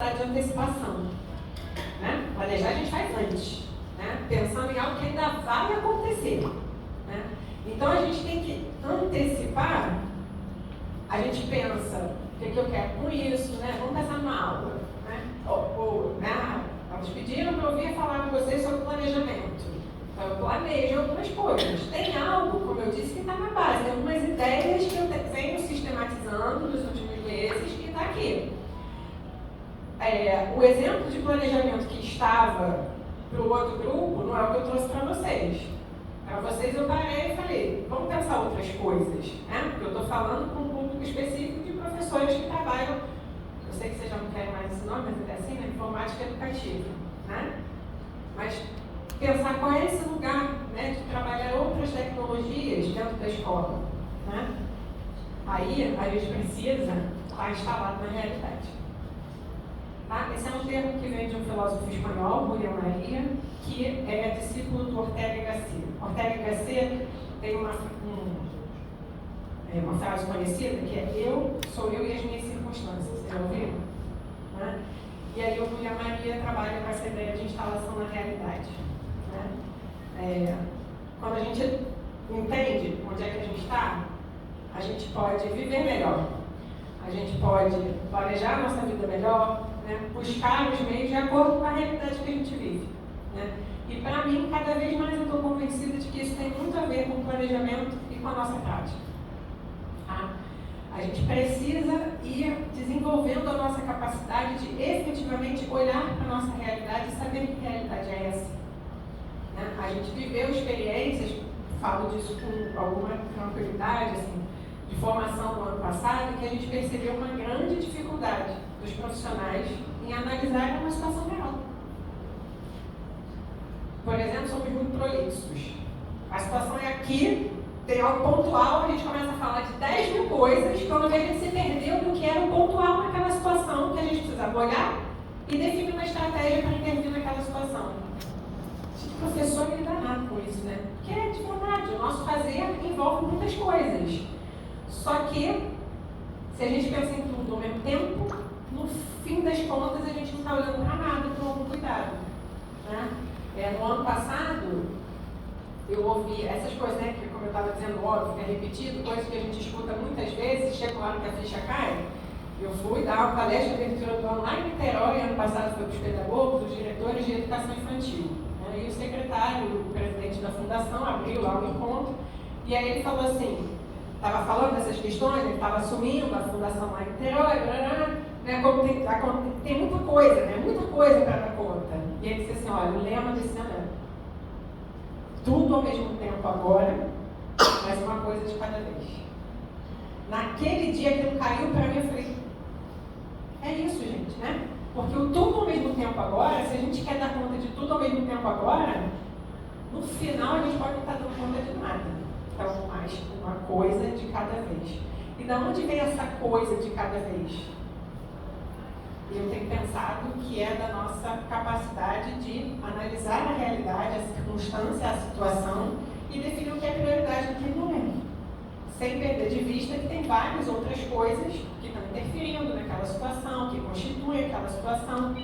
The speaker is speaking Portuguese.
de antecipação. Né? Planejar a gente faz antes, né? Pensando em algo que ainda vai acontecer. Né? Então a gente tem que antecipar, a gente pensa, o que eu quero com isso, né? Vamos pensar numa aula. Né? Elas pediram para eu vir falar com vocês sobre planejamento. Então eu planejo algumas coisas. Tem algo, como eu disse, que está na base, tem algumas ideias que eu venho sistematizando nos últimos meses que está aqui. O exemplo de planejamento que estava para o outro grupo não é o que eu trouxe para vocês. Para vocês eu parei e falei, vamos pensar outras coisas, né? Porque eu estou falando com um público específico de professores que trabalham, eu sei que vocês já não querem mais esse nome, mas é assim, né? Informática educativa, né? Mas pensar qual é esse lugar, né, de trabalhar outras tecnologias dentro da escola, né? Aí a gente precisa estar instalado na realidade. Tá? Esse é um termo que vem de um filósofo espanhol, Julián María, que é discípulo do Ortega y Gasset. Ortega y Gasset tem uma frase conhecida que é sou eu e as minhas circunstâncias. Vocês já ouviram? Né? E aí o Julián María trabalha com essa ideia de instalação na realidade. Né? Quando a gente entende onde é que a gente está, a gente pode viver melhor. A gente pode planejar a nossa vida melhor, né? Buscar os meios de acordo com a realidade que a gente vive. Né? E para mim, cada vez mais eu estou convencida de que isso tem muito a ver com o planejamento e com a nossa prática. Tá? A gente precisa ir desenvolvendo a nossa capacidade de efetivamente olhar para a nossa realidade e saber que realidade é essa. Né? A gente viveu experiências, falo disso com alguma tranquilidade, assim, de formação no ano passado, que a gente percebeu uma grande dificuldade dos profissionais em analisar uma situação real. Por exemplo, somos muito prolixos. A situação é aqui, tem algo pontual, a gente começa a falar de 10 mil coisas, quando a gente se perdeu do que era o pontual naquela situação, que a gente precisava olhar e definir uma estratégia para intervir naquela situação. O professor ele dá nada com isso, né? Porque é de verdade, o nosso fazer envolve muitas coisas. Só que, se a gente pensa em tudo ao mesmo tempo, no fim das contas a gente não está olhando para nada com algum cuidado. Né? No ano passado, eu ouvi essas coisas, né, que como eu estava dizendo, óbvio, que é repetido, coisas que a gente escuta muitas vezes, chega lá que a ficha cai. Eu fui dar uma palestra de abertura do ano lá em Niterói, ano passado foi para os pedagogos, os diretores de educação infantil. Né? E o secretário, o presidente da fundação, abriu lá o encontro, e aí ele falou assim, estava falando dessas questões, ele estava assumindo a fundação lá em Niterói, né, como tem muita coisa, né, muita coisa para dar conta. E ele disse assim, olha, o lema desse ano é tudo ao mesmo tempo agora, mas uma coisa de cada vez. Naquele dia que ele caiu para mim, eu falei, é isso, gente, né? Porque o tudo ao mesmo tempo agora, se a gente quer dar conta de tudo ao mesmo tempo agora, no final a gente pode não estar dando conta de nada. Então, mais uma coisa de cada vez. E da onde vem essa coisa de cada vez? Eu tenho pensado que é da nossa capacidade de analisar a realidade, a circunstância, a situação e definir o que é prioridade naquele momento. Sem perder de vista que tem várias outras coisas que estão interferindo naquela situação, que constituem aquela situação.